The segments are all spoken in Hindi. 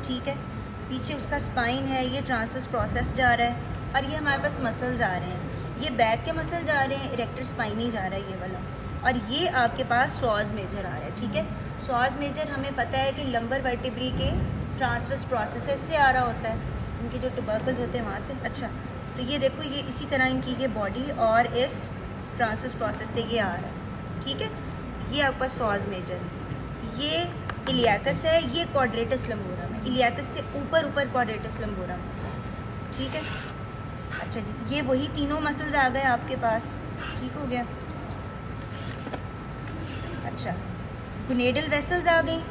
ठीक है। पीछे उसका स्पाइन है, ये ट्रांसवर्स प्रोसेस जा रहा है, और ये हमारे पास मसल्स आ रहे हैं, ये बैक के मसल जा रहे हैं, इरेक्टर स्पाइनी जा रहा है ये वाला, और ये आपके पास सॉज मेजर आ रहा है। ठीक है, सॉज मेजर हमें पता है कि लंबर वर्टिब्री के ट्रांसवर्स प्रोसेस से आ रहा होता है, इनके जो टुबर्कल्स होते हैं वहाँ से। अच्छा, तो ये देखो, ये इसी तरह इनकी ये बॉडी और इस ट्रांसवर्स प्रोसेस से ये आ रहा है। ठीक है, ये आपका सॉज मेजर है, ये इलियाकस है, ये क्वाड्रेटस लंबोरम है, इलियाकस से ऊपर क्वाड्रेटस लंबोरम। ठीक है, अच्छा जी, ये वही तीनों मसल्स आ गए आपके पास। ठीक हो गया। अच्छा, गुनेडल वेसल्स आ गई,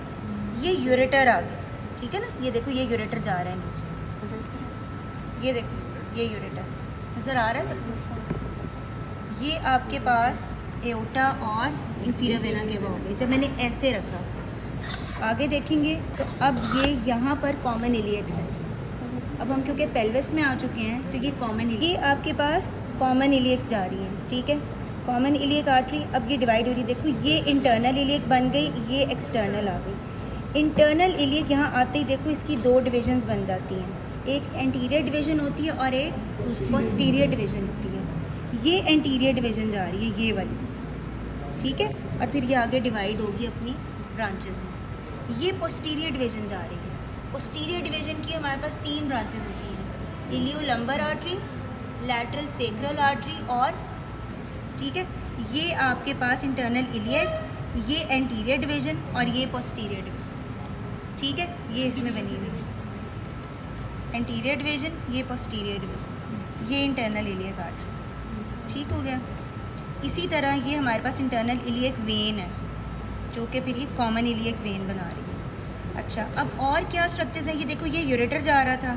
ये यूरेटर आ गई। ठीक है ना, ये देखो, ये यूरेटर जा रहा है नीचे, ये देखो, ये यूरेटर नज़र आ रहा है सब कुछ। ये आपके पास एओर्टा और इंफीरियर वेना केवा हो गए। जब मैंने ऐसे रखा, आगे देखेंगे तो अब ये यहाँ पर कॉमन इलियक्स है। अब हम क्योंकि पेल्विस में आ चुके हैं तो ये कॉमन, ये आपके पास कॉमन इलियक्स जा रही है। ठीक है, कॉमन इलियक आर्टरी अब ये डिवाइड हो रही है। देखो, ये इंटरनल इलियक बन गई, ये एक्सटर्नल आ गई। इंटरनल इलियक यहाँ आते ही देखो इसकी दो डिविजन्स बन जाती हैं, एक एंटीरियर डिवीजन होती है और एक पोस्टीरियर डिवीजन होती है। ये एंटीरियर डिवीजन जा रही है, ये वाली। ठीक है, और फिर ये आगे डिवाइड होगी अपनी ब्रांचेस में। ये पोस्टीरियर डिवीजन जा रही है। पोस्टीरियर डिवीजन की हमारे पास 3 ब्रांचेस होती हैं, iliolumbar artery, lateral sacral artery और, ठीक है, ये आपके पास इंटरनल इलियक, ये एंटीरियर डिवीजन और ये पोस्टीरियर डिवीजन। ठीक है, ये इसमें बनी हुई है एंटीरियर डिवीजन, ये पोस्टीरियर डिवीजन, ये इंटरनल इलियक आर्टरी। ठीक हो गया। इसी तरह ये हमारे पास इंटरनल इलियक वेन है, जो कि फिर ये कॉमन इलियक वेन बना रही है। अच्छा, अब और क्या स्ट्रक्चर्स हैं? ये देखो, ये यूरेटर जा रहा था,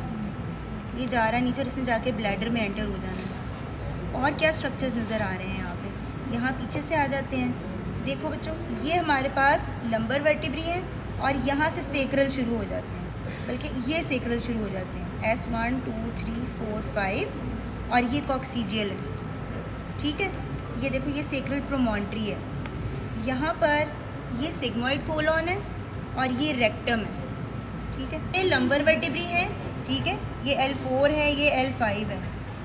ये जा रहा है नीचे और इसने जाके ब्लैडर में एंटर हो जाना है। और क्या स्ट्रक्चर्स नज़र आ रहे हैं यहाँ पे? यहाँ पीछे से आ जाते हैं। देखो बच्चों, ये हमारे पास लंबर वर्टिब्री हैं और यहाँ से सेक्रल शुरू हो जाते हैं, बल्कि ये सेक्रल शुरू हो जाते हैं। S1 2 3 4 5 और ये कॉक्सीजियल है। ठीक है, ये देखो, ये सेक्रल प्रोमोन्ट्री है, यहाँ पर ये सिग्मोइड कोलॉन है और ये रेक्टम है। ठीक है, ये लंबर वर्टिब्री है। ठीक है, ये L4 है, ये L5 है।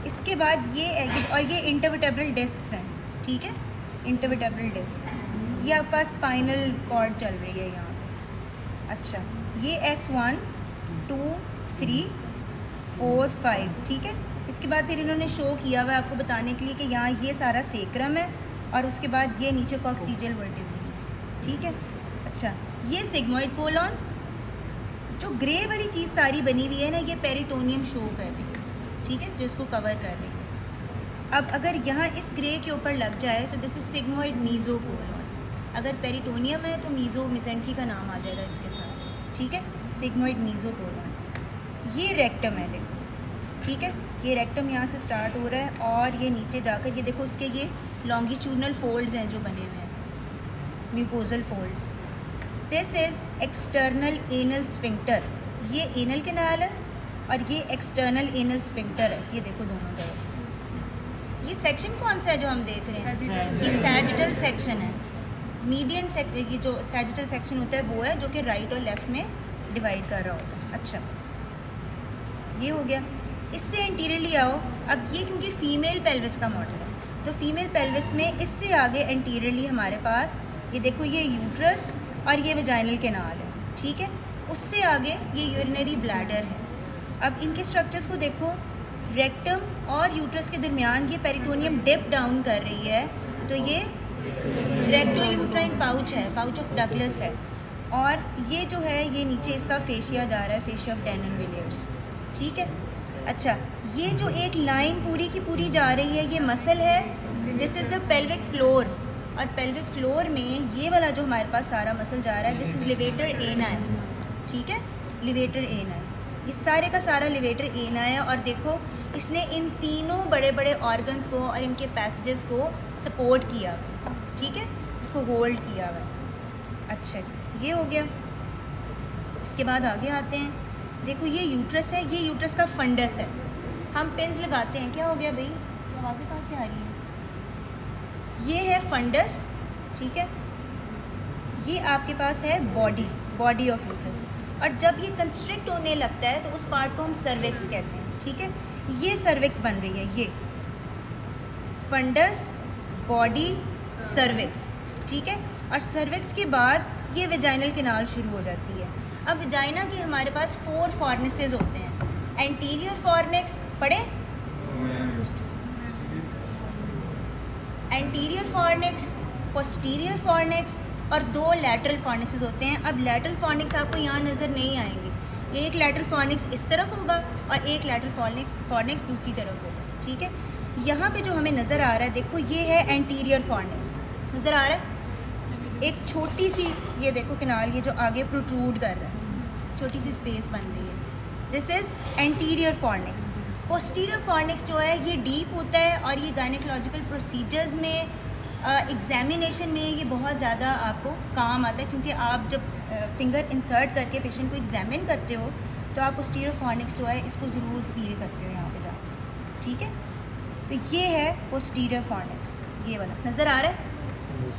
इसके बाद ये और ये इंटरवर्टेब्रल डिस्क्स हैं। ठीक है, इंटरवर्टेब्रल डिस्क, ये आपके पास स्पाइनल कॉर्ड चल रही है यहाँ पे। अच्छा, ये S1 2 3 4 5। ठीक है, इसके बाद फिर इन्होंने शो किया हुआ है आपको बताने के लिए कि यहाँ ये सारा सेक्रम है और उसके बाद ये नीचे कॉक्सीजियल वर्टिब्री है। ठीक है, अच्छा, ये सिग्मोइड कोलॉन, जो ग्रे वाली चीज़ सारी बनी हुई है ना, ये पेरिटोनियम शो कर रही है। ठीक है, जो इसको कवर कर रही है। अब अगर यहाँ इस ग्रे के ऊपर लग जाए तो दिस इज सिग्मोइड मीजोकोलॉन। अगर पेरिटोनियम है तो मीजो मिसेंट्री का नाम आ जाएगा इसके साथ। ठीक है, सिग्मोइड मीजोकोलॉन। ये रेक्टम है, देखो। ठीक है, ये रेक्टम यहाँ से स्टार्ट हो रहा है और ये नीचे जाकर ये देखो उसके ये लॉन्गिट्यूडनल फोल्ड्स हैं जो बने हुए हैं, mucosal folds. This is external anal sphincter. ये एनल कैनाल है और ये एक्सटर्नल एनल स्फिंक्टर है। ये देखो दोनों तरफ। ये सेक्शन कौन सा है जो हम देख रहे हैं? ये सैजिटल सेक्शन है। मीडियन ये जो सैजिटल सेक्शन होता है वो है जो कि राइट और लेफ्ट में डिवाइड कर रहा होता है। अच्छा, ये हो गया। इससे एंटीरियरली आओ। अब ये क्योंकि फीमेल पेल्विस का मॉडल है तो फीमेल पेल्विस में इससे आगे एंटीरियरली हमारे पास ये देखो, ये यूट्रस और ये वेजाइनल कैनाल है। ठीक है, उससे आगे ये यूरिनरी ब्लैडर है। अब इनके स्ट्रक्चर्स को देखो, रेक्टम और यूट्रस के दरमियान ये पेरिटोनियम डिप डाउन कर रही है, तो ये रेक्टो यूट्राइन पाउच है, पाउच ऑफ डगलस है। और ये जो है ये नीचे इसका फेशिया जा रहा है, फेशिया ऑफ डेनन विलियर्स। ठीक है, अच्छा, ये जो एक लाइन पूरी की पूरी जा रही है ये मसल है, this is the pelvic floor. और पेल्विक फ्लोर में ये वाला जो हमारे पास सारा मसल जा रहा है दिस इज़ लिवेटर एना है। ठीक है, लिवेटर एना है, ये सारे का सारा लिवेटर एना है। और देखो, इसने इन तीनों बड़े बड़े ऑर्गन्स को और इनके पैसेजेस को सपोर्ट किया हुआ। ठीक है, इसको होल्ड किया हुआ है। अच्छा जी, ये हो गया। इसके बाद आगे आते हैं। देखो, ये यूट्रस है, ये यूट्रस का फंडस है। हम पिन्स लगाते हैं। क्या हो गया भाई, आवाज़ें कहाँ से आ रही हैं? ये है फंडस। ठीक है, ये आपके पास है बॉडी ऑफ यूट्रस। और जब ये कंस्ट्रिक्ट होने लगता है तो उस पार्ट को हम सर्विक्स कहते हैं, ठीक है। ये सर्विक्स बन रही है, ये फंडस, बॉडी, सर्विक्स, ठीक है। और सर्विक्स के बाद ये वेजाइनल कैनाल शुरू हो जाती है। अब वेजाइना के हमारे पास 4 फॉर्निसेस होते हैं। एंटीरियर फॉर्निक्स पढ़े, एंटीरियर फॉर्निक्स, पोस्टीरियर फॉर्निक्स और 2 लैटरल फॉर्निसेस होते हैं। अब लैटरल फॉर्निक्स आपको यहाँ नज़र नहीं आएंगे, एक लैटरल फॉर्निक्स इस तरफ होगा और एक लैटरल फॉर्निक्स दूसरी तरफ होगा, ठीक है। यहाँ पे जो हमें नज़र आ रहा है, देखो ये है एंटीरियर फॉर्निक्स, नज़र आ रहा है एक छोटी सी, ये देखो कैनाल, ये जो आगे प्रोट्रूड कर रहा है, छोटी सी स्पेस बन रही है, this is anterior fornix. Posterior fornix जो है ये डीप होता है और ये गायनेकोलॉजिकल प्रोसीजर्स में, एग्जामिनेशन में ये बहुत ज़्यादा आपको काम आता है, क्योंकि आप जब फिंगर इंसर्ट करके पेशेंट को एग्जामिन करते हो तो आप पोस्टीरियर फॉर्निक्स जो है इसको ज़रूर फील करते हो यहाँ पे जाकर, ठीक है। तो ये है पोस्टीरियर फॉर्निक्स, ये वाला नज़र आ रहा है,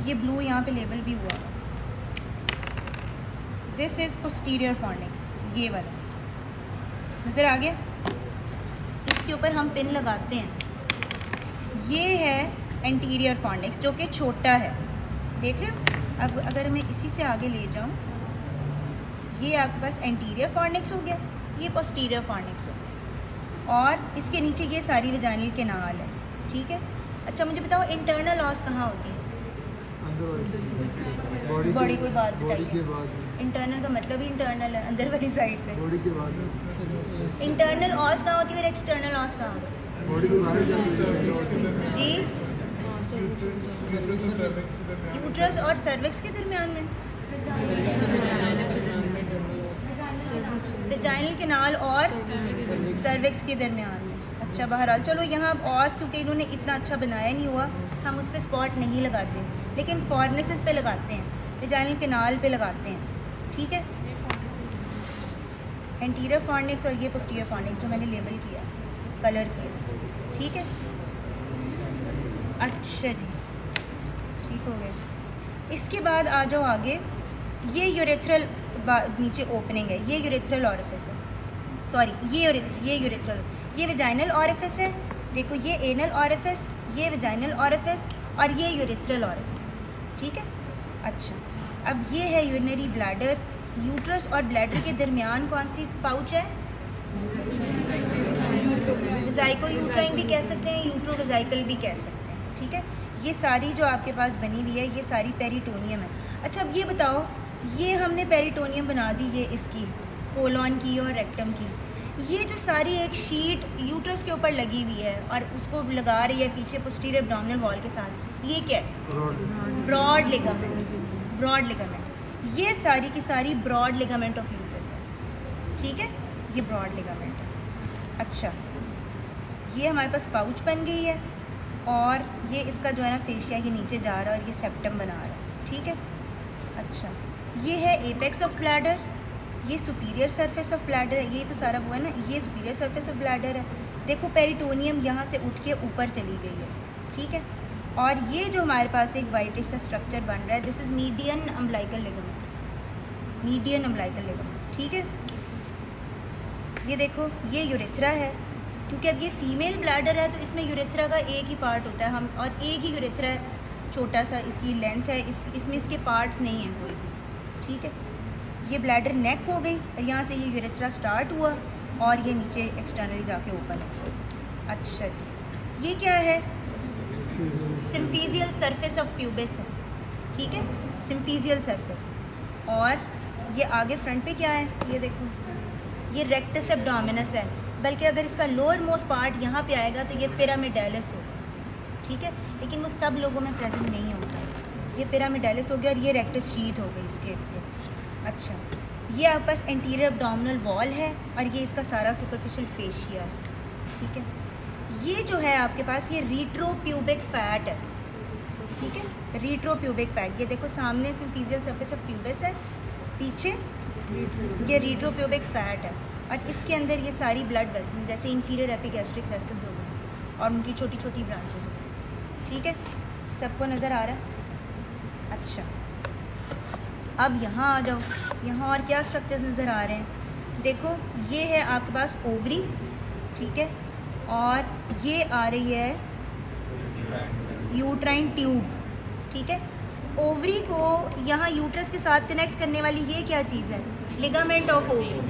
ये ब्लू यहाँ पे लेबल भी हुआ है, दिस इज़ पोस्टीरियर फॉर्निक्स, ये वाला नज़र आ गया। इसके ऊपर हम पिन लगाते हैं। ये है एंटीरियर फॉर्निक्स जो कि छोटा है, देख रहे हो। अब अगर मैं इसी से आगे ले जाऊँ, ये आपके पास एंटीरियर फॉर्निक्स हो गया, ये पोस्टीरियर फॉर्निक्स हो गया, और इसके नीचे ये सारी वेजाइनल कैनाल है, ठीक है। अच्छा मुझे बताओ इंटरनल ऑस कहाँ होती है? बॉडी कोई बात बताइए, इंटरनल का मतलब ही इंटरनल है, अंदर वाली साइड पे। बॉडी के बाद इंटरनल ऑस कहाँ होती है और एक्सटर्नल ऑस कहाँ होती है? बॉडी के जी, यूट्रस और सर्विक्स के दरमियान में, वेजाइनल कैनाल और सर्विक्स के दरमियान में। अच्छा बहरहाल चलो, यहाँ अब ऑस क्योंकि इन्होंने इतना अच्छा बनाया नहीं हुआ, हम उस पर स्पॉट नहीं लगाते, लेकिन फॉर्निसेस पे लगाते हैं, वेजाइनल कैनाल पे लगाते हैं, ठीक है। एंटीरियर फॉर्निक्स और ये पोस्टीरियर फॉर्निक्स जो मैंने लेबल किया, कलर किया, ठीक है। अच्छा जी, ठीक हो गया। इसके बाद आ जाओ आगे, ये यूरेथ्रल नीचे ओपनिंग है, ये यूरेथ्रल ऑरिफिस है, सॉरी ये यूरेथ्रल, ये वेजाइनल ऑरिफिस है, देखो ये एनल ऑरिफिस, ये वेजाइनल ऑरिफिस और ये यूरेथ्रल ऑरिफिस, ठीक है। अच्छा अब ये है यूरिनरी ब्लैडर। यूट्रस और ब्लैडर के दरमियान कौन सी पाउच है? वेजाइको यूट्राइन भी कह सकते हैं, यूट्रोवेजाइकल भी कह सकते हैं, ठीक है। ये सारी जो आपके पास बनी हुई है ये सारी पेरिटोनियम है। अच्छा अब ये बताओ, ये हमने पेरिटोनियम बना दी, ये इसकी कोलॉन की और रेक्टम की, ये जो सारी एक शीट यूट्रस के ऊपर लगी हुई है और उसको लगा रही है पीछे पोस्टीरियर एब्डोमिनल वॉल के साथ, ये क्या है? Broad ligament, broad ligament. ये सारी की सारी ब्रॉड लिगामेंट ऑफ यूट्रस है, ठीक है, ये ब्रॉड लिगामेंट है। अच्छा ये हमारे पास पाउच बन गई है और ये इसका जो है ना फेशिया ये नीचे जा रहा है और ये सेप्टम बना रहा है, ठीक है। अच्छा ये है एपेक्स ऑफ ब्लैडर, ये सुपीरियर सरफेस ऑफ ब्लैडर है, ये तो सारा वो है ना, ये सुपीरियर सरफेस ऑफ ब्लैडर है। देखो पेरिटोनियम यहाँ से उठ के ऊपर चली गई है, ठीक है। और ये जो हमारे पास एक वाइटिश सा स्ट्रक्चर बन रहा है, this is median umbilical ligament, median umbilical ligament, ठीक है। ये देखो ये यूरेथ्रा है, क्योंकि अब ये फीमेल ब्लैडर है तो इसमें यूरेथ्रा का एक ही पार्ट होता है, हम और एक ही यूरेथ्रा है, छोटा सा इसकी लेंथ है, इसमें इसके पार्ट्स नहीं हैं कोई भी, ठीक है। ये ब्लैडर नेक हो गई और यहाँ से ये यूरेथ्रा स्टार्ट हुआ और ये नीचे एक्सटर्नली जाके ओपन है। अच्छा जी ये क्या है? सिम्फीजियल सरफेस ऑफ प्यूबिस है, ठीक है, सिम्फीजियल सरफेस। और ये आगे फ्रंट पे क्या है? ये देखो ये रेक्टस एब्डोमिनस है, बल्कि अगर इसका लोअर मोस्ट पार्ट यहाँ पे आएगा तो ये पिरामिडालिस होगा, ठीक है, लेकिन वो सब लोगों में प्रेजेंट नहीं होता है। ये पिरामिडालिस हो गया और ये रेक्टस शीथ हो गई इसके ऊपर। अच्छा ये आपके पास एंटीरियर एब्डोमिनल वॉल है और ये इसका सारा सुपरफिशियल फेशिया है, ठीक है। ये जो है आपके पास ये रीट्रोप्यूबिक फैट है, ठीक है, रीट्रोप्यूबिक फैट। ये देखो सामने सिम्फीजियल सरफेस ऑफ प्यूबिस है, पीछे ये रीट्रोप्यूबिक फैट है और इसके अंदर ये सारी ब्लड वेसल्स जैसे इंफीरियर एपिगैस्ट्रिक वेसल्स हो गए और उनकी छोटी छोटी ब्रांचेस हो गई, ठीक है। सबको नज़र आ रहा है? अच्छा अब यहाँ आ जाओ, यहाँ और क्या स्ट्रक्चर्स नज़र आ रहे हैं? देखो ये है आपके पास ओवरी, ठीक है, और ये आ रही है यूट्राइन ट्यूब, ठीक है। ओवरी को यहाँ यूट्रस के साथ कनेक्ट करने वाली ये क्या चीज़ है? लिगामेंट ऑफ ओवरी,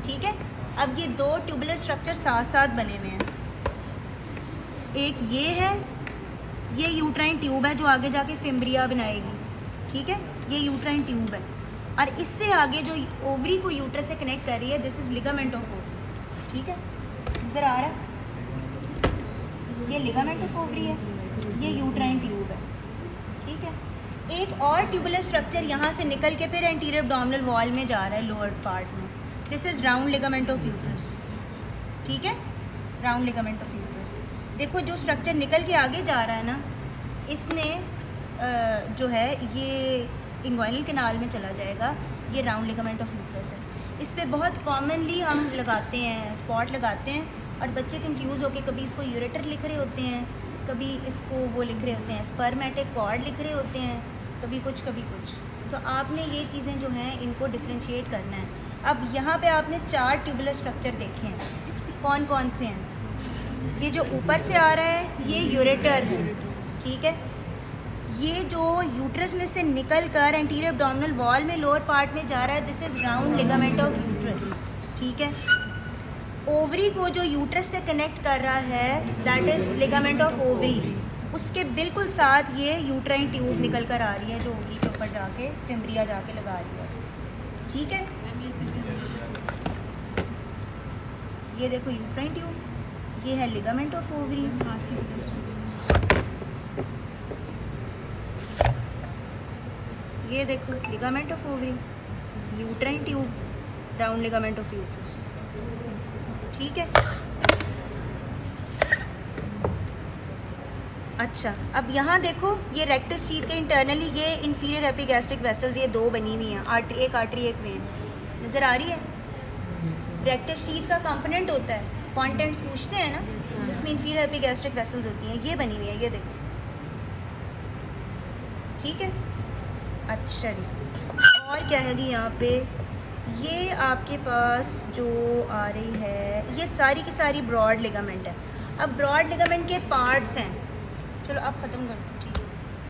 ठीक है। अब ये दो ट्यूबुलर स्ट्रक्चर साथ साथ बने हुए हैं, एक ये है, ये यूट्राइन ट्यूब है जो आगे जाके फिम्ब्रिया बनाएगी, ठीक है, ये यूट्राइन ट्यूब है, और इससे आगे जो ओवरी को यूट्रस से कनेक्ट कर रही है, this is ligament of ovary, ठीक है। नज़र आ रहा है? ये लिगामेंट ऑफ ओवरी है, ये यूट्राइन ट्यूब है, ठीक है। एक और ट्यूबुलर स्ट्रक्चर यहाँ से निकल के फिर एंटीरियर एब्डोमिनल वॉल में जा रहा है, लोअर पार्ट में, this is round ligament of uterus, ठीक है, राउंड लिगामेंट ऑफ यूट्रस। देखो जो स्ट्रक्चर निकल के आगे जा रहा है ना, इसने जो है ये इंग्वाइनल कैनाल में चला जाएगा, ये राउंड लिगामेंट ऑफ यूट्रस है। इस पर बहुत कॉमनली हम लगाते हैं, स्पॉट लगाते हैं, और बच्चे कंफ्यूज होकर कभी इसको यूरेटर लिख रहे होते हैं, कभी इसको वो लिख रहे होते हैं स्पर्मेटिक कॉर्ड लिख रहे होते हैं, कभी कुछ कभी कुछ। तो आपने ये चीज़ें जो हैं इनको डिफ्रेंशिएट करना है। अब यहाँ पे आपने 4 ट्यूबुलर स्ट्रक्चर देखे हैं, कौन कौन से हैं? ये जो ऊपर से आ रहा है ये यूरेटर है, ठीक है। ये जो यूट्रस में से निकल कर एंटीरियर एब्डोमिनल वॉल में लोअर पार्ट में जा रहा है, this is round ligament of uterus, ठीक है। ओवरी को जो यूट्रस से कनेक्ट कर रहा है, that is ligament of ovary. उसके बिल्कुल साथ ये यूट्राइन ट्यूब निकल कर आ रही है जो ओवरी के ऊपर जाके फिम्ब्रिया जाके लगा रही है, ठीक है। ये देखो यूट्राइन ट्यूब, ये है लिगामेंट ऑफ ओवरी, ये देखो ligament of ovary, uterine tube, round ligament of uterus, ठीक है। अच्छा, अब यहाँ देखो ये रेक्टस शीथ के इंटरनली ये इंफीरियर एपिगैस्ट्रिक वेसल्स ये 2 बनी हुई हैं, एक आर्टरी एक वेन, नज़र आ रही है? रेक्टस शीथ का कंपोनेंट होता है, कंटेंट्स पूछते हैं ना, तो उसमें इंफीरियर एपिगैस्ट्रिक वेसल्स होती हैं, ये बनी हुई है, ये देखो, ठीक है। अच्छा जी, और क्या है जी यहाँ पे? ये आपके पास जो आ रही है ये सारी की सारी ब्रॉड लिगामेंट है। अब ब्रॉड लिगामेंट के पार्ट्स हैं, चलो आप ख़त्म कर दो।